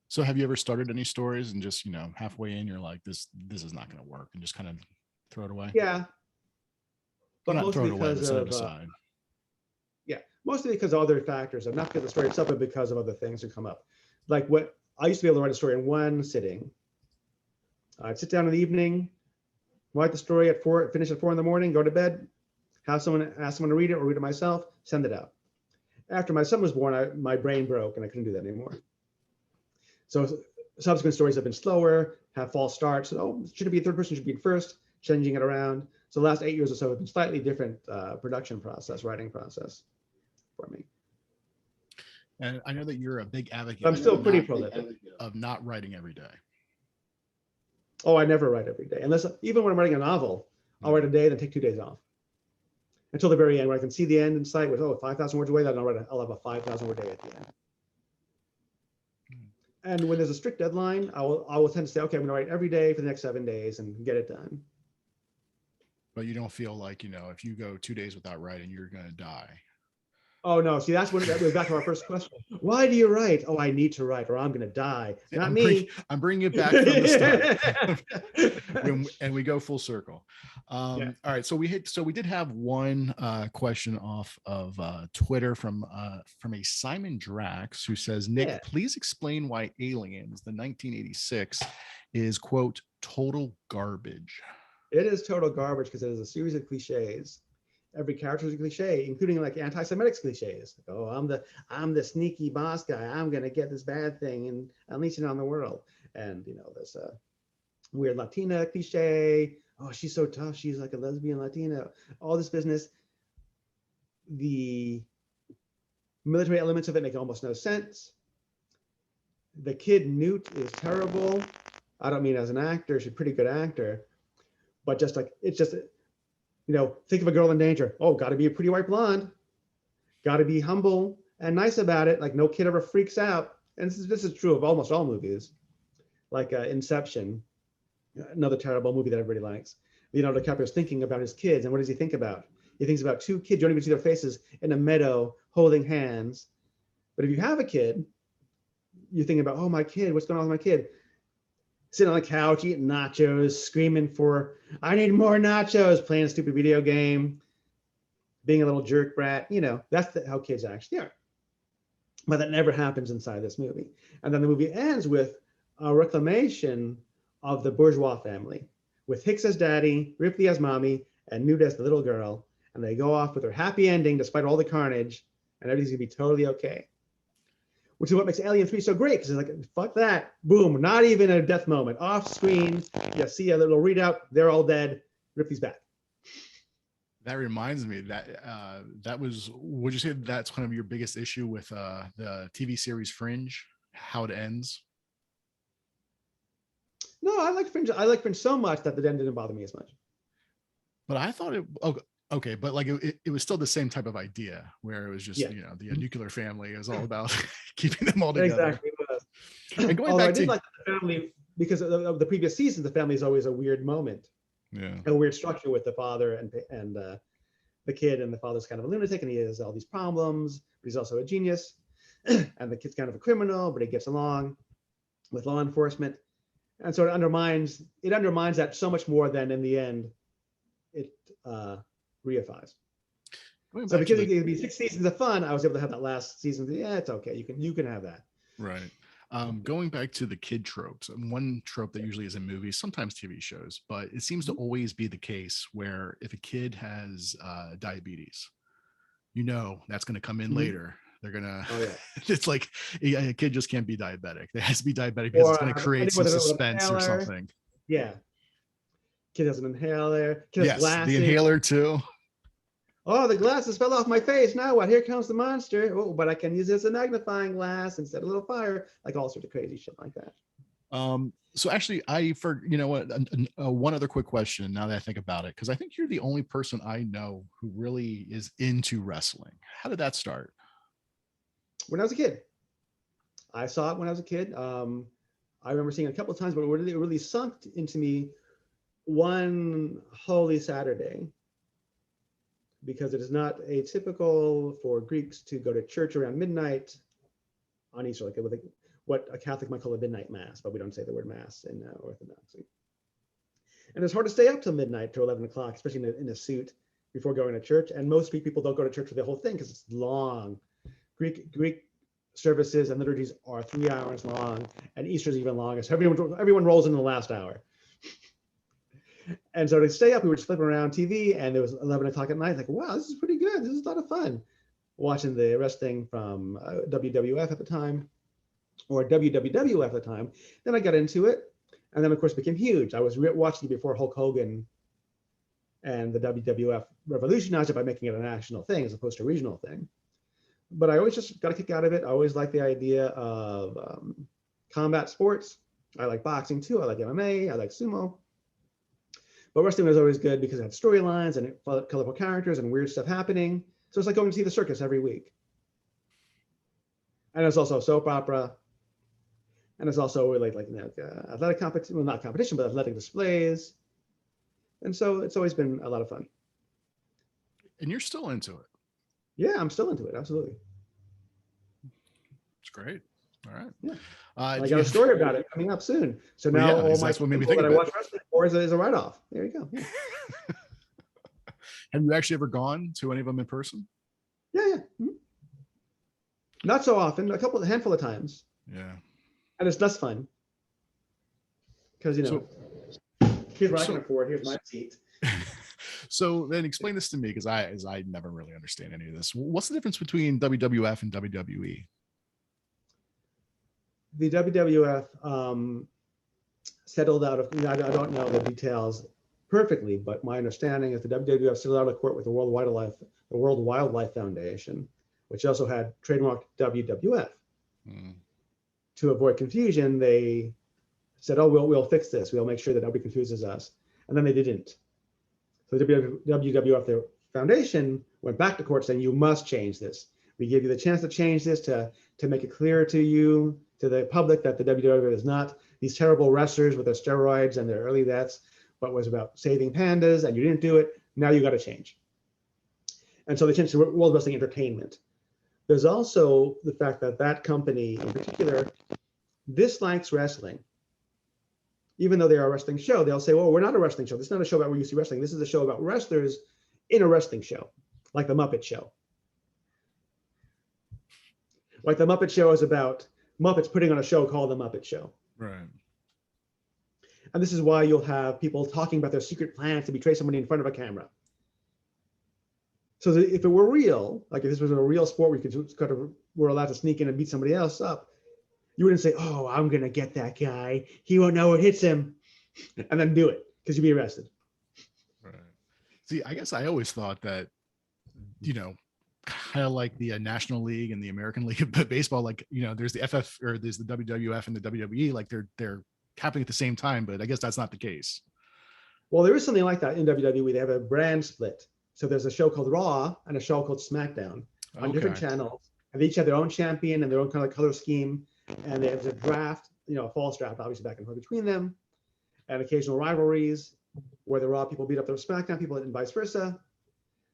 So have you ever started any stories and just, halfway in, you're like, this is not going to work, and just kind of throw it away? Yeah. But not throw it away, but set it aside. Yeah, mostly because of other factors, not because of the story itself, but because of other things that come up. Like what I used to be able to write a story in one sitting. I'd sit down in the evening, write the story at 4, finish at 4 in the morning, go to bed, ask someone to read it or read it myself, send it out. After my son was born, my brain broke and I couldn't do that anymore. So subsequent stories have been slower, have false starts. Should it be a third person? Should it be first? Changing it around. So the last 8 years or so have been slightly different production process, writing process for me. And I know that you're a big advocate. I'm still pretty prolific of not writing every day. Oh, I never write every day. Even when I'm writing a novel, I'll write a day, then take 2 days off. Until the very end, where I can see the end in sight with, 5,000 words away, then I'll have a 5,000 word day at the end. And when there's a strict deadline, I will tend to say, okay, I'm going to write every day for the next 7 days and get it done. But you don't feel like, if you go 2 days without writing, you're going to die. Oh, no. See, that goes back to our first question. Why do you write? Oh, I need to write or I'm going to die. Not me. I'm bringing it back from the start. And we go full circle. All right. So we did have one question off of Twitter from a Simon Drax, who says, Nick, please explain why Aliens, the 1986, is, quote, total garbage. It is total garbage because it is a series of cliches. every character is a cliche, including like anti-Semitic cliches. Like, oh, I'm the sneaky boss guy. I'm gonna get this bad thing and unleash it on the world. And you know, there's a weird Latina cliche. Oh, she's so tough. She's like a lesbian Latina. All this business. The military elements of it make almost no sense. The kid Newt is terrible. I don't mean as an actor, she's a pretty good actor, but just like, it's just, you know, think of a girl in danger. Oh, got to be a pretty white blonde. Got to be humble and nice about it. Like no kid ever freaks out. And this is true of almost all movies, like Inception, another terrible movie that everybody likes. Leonardo DiCaprio's thinking about his kids, and what does he think about? He thinks about two kids. You don't even see their faces in a meadow holding hands. But if you have a kid, you're thinking about, oh, my kid, what's going on with my kid? Sitting on the couch, eating nachos, screaming for, I need more nachos, playing a stupid video game, being a little jerk brat. You know, that's how kids actually are. But that never happens inside this movie. And then the movie ends with a reclamation of the bourgeois family, with Hicks as daddy, Ripley as mommy, and Newt as the little girl. And they go off with their happy ending despite all the carnage, and everything's gonna be totally okay. Which is what makes Alien 3 so great, because it's like, fuck that, boom, not even a death moment. Off screen, you see a little readout, they're all dead, Ripley's back. That reminds me that was, would you say that's kind of your biggest issue with the TV series Fringe, how it ends? No, I like Fringe. I like Fringe so much that the end didn't bother me as much. But I thought it, okay, but like it was still the same type of idea where it was just, you know, the nuclear family is all about keeping them all together. Exactly. And going Although back I did to like the family, because of the previous seasons, the family is always a weird moment. Yeah. A weird structure with the father and the kid, and the father's kind of a lunatic and he has all these problems, but he's also a genius. And the kid's kind of a criminal, but he gets along with law enforcement. And so it undermines that so much more than in the end it reifies. So because it could be 6 seasons of fun, I was able to have that last season. Yeah, it's okay. You can have that. Right. Going back to the kid tropes, and one trope that usually is in movies, sometimes TV shows, but it seems to always be the case where if a kid has diabetes, you know that's going to come in later. They're gonna. Oh, yeah. It's like a kid just can't be diabetic. They has to be diabetic because it's going to create some suspense or something. Yeah. Kid has an inhaler. Kid has glasses. The inhaler too. Oh, the glasses fell off my face. Now what? Here comes the monster. Oh, but I can use it as a magnifying glass and set a little fire. Like all sorts of crazy shit like that. So actually, you know what? One other quick question. Now that I think about it, because I think you're the only person I know who really is into wrestling. How did that start? When I was a kid. I saw it when I was a kid. I remember seeing it a couple of times, but it really sunk into me one holy Saturday, because it is not atypical for Greeks to go to church around midnight on Easter, like what a Catholic might call a midnight mass, but we don't say the word mass in Orthodoxy. And it's hard to stay up till midnight to 11 o'clock, especially in a suit, before going to church. And most Greek people don't go to church for the whole thing because it's long. Greek services and liturgies are 3 hours long, and Easter's even longer. So everyone rolls in the last hour. And so to stay up, we were just flipping around TV, and it was 11 o'clock at night. Like, wow, this is pretty good. This is a lot of fun. Watching the wrestling from WWF at the time, or WWF at the time. Then I got into it, and then of course it became huge. I was watching it before Hulk Hogan and the WWF revolutionized it by making it a national thing as opposed to a regional thing. But I always just got a kick out of it. I always liked the idea of combat sports. I like boxing too. I like MMA. I like sumo. But wrestling was always good because it had storylines and colorful characters and weird stuff happening. So it's like going to see the circus every week. And it's also soap opera. And it's also like athletic competition, well, not competition, but athletic displays. And so it's always been a lot of fun. And you're still into it. Yeah, I'm still into it. Absolutely. It's great. All right. Yeah. I got a story about it coming up soon. So now all my people that I watch wrestling for is a write-off. There you go. Yeah. Have you actually ever gone to any of them in person? Yeah. Mm-hmm. Not so often. A handful of times. Yeah. And it's less fun. Because, here's what I can afford. Here's my seat. So then explain this to me, because I never really understand any of this. What's the difference between WWF and WWE? The WWF settled out of, I don't know the details perfectly, but my understanding is the WWF settled out of court with the World Wildlife Foundation, which also had trademarked WWF. To avoid confusion, they said, "Oh, we'll fix this. We'll make sure that nobody confuses us." And then they didn't. So the WWF, their foundation, went back to court saying, "You must change this. We give you the chance to change this to make it clear to you, to the public, that the WWF is not these terrible wrestlers with their steroids and their early deaths, but was about saving pandas, and you didn't do it. Now you got to change." And so they changed to World Wrestling Entertainment. There's also the fact that that company in particular dislikes wrestling. Even though they are a wrestling show, they'll say, "Well, we're not a wrestling show. This is not a show about where you see wrestling. This is a show about wrestlers in a wrestling show, like the Muppet Show." Like the Muppet Show is about Muppets putting on a show called the Muppet Show. Right. And this is why you'll have people talking about their secret plans to betray somebody in front of a camera. So if it were real, like if this was a real sport where you were allowed to sneak in and beat somebody else up, you wouldn't say, "Oh, I'm going to get that guy. He won't know what hits him," and then do it, because you'd be arrested. Right. See, I guess I always thought that, kind of like the National League and the American League of Baseball, like, there's the FF, or there's the WWF and the WWE, like they're happening at the same time, but I guess that's not the case. Well, there is something like that in WWE. They have a brand split. So there's a show called Raw and a show called SmackDown on different channels, and they each have their own champion and their own kind of color scheme. And there's a draft, a false draft, obviously, back and forth between them, and occasional rivalries where the Raw people beat up the SmackDown people and vice versa.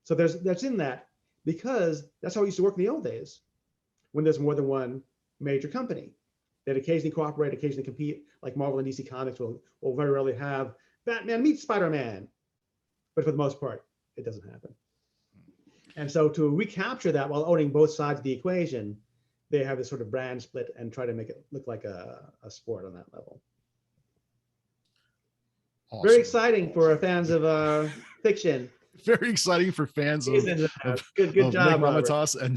So that's in that, because that's how it used to work in the old days, when there's more than one major company. They'd occasionally cooperate, occasionally compete, like Marvel and DC Comics will very rarely have Batman meet Spider-Man. But for the most part, it doesn't happen. And so to recapture that while owning both sides of the equation, they have this sort of brand split and try to make it look like a sport on that level. Awesome. Very exciting for fans of fiction. Very exciting for fans of good job, Mamatas and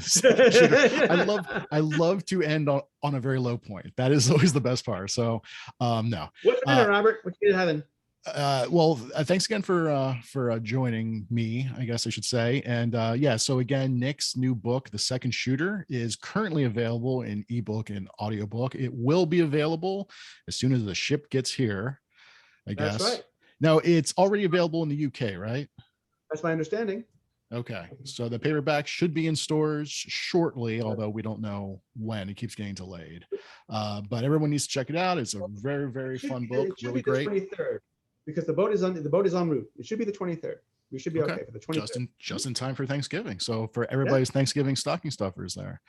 I love to end on a very low point. That is always the best part. So no. What's having, Robert? What you having? Well, thanks again for joining me, I guess I should say. And yeah, so again, Nick's new book, The Second Shooter, is currently available in ebook and audiobook. It will be available as soon as the ship gets here, I guess. That's right. Now, it's already available in the UK, right? That's my understanding. Okay, so the paperback should be in stores shortly, although we don't know when. It keeps getting delayed, but everyone needs to check it out. It's a very, very fun book, really great. 23rd. Because the boat is en route. It should be the 23rd. We should be okay for the 23rd. Just in time for Thanksgiving. So for everybody's Thanksgiving stocking stuffers there.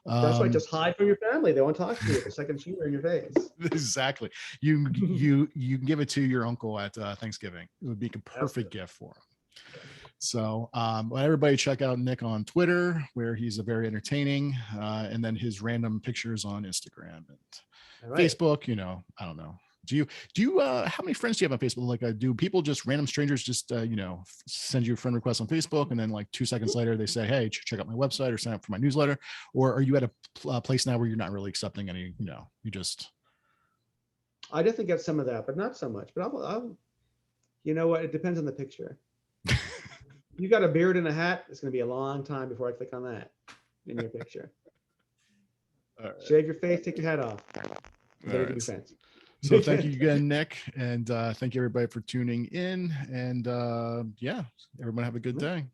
That's right. Just hide from your family. They won't talk to you. The second shooter in your face. Exactly. You can give it to your uncle at Thanksgiving. It would be a perfect gift for him. So everybody check out Nick on Twitter, where he's a very entertaining, and then his random pictures on Instagram and Facebook. I don't know. Do you how many friends do you have on Facebook? Like, do people, just random strangers, just send you a friend request on Facebook, and then like 2 seconds later they say, "Hey, check out my website or sign up for my newsletter"? Or are you at a place now where you're not really accepting any? You just. I definitely get some of that, but not so much. But I'll you know what? It depends on the picture. You got a beard and a hat. It's going to be a long time before I click on that in your picture. Right. Shave your face, take your hat off. Better to be friends. So thank you again, Nick, and thank you everybody for tuning in. And yeah, everyone have a good day.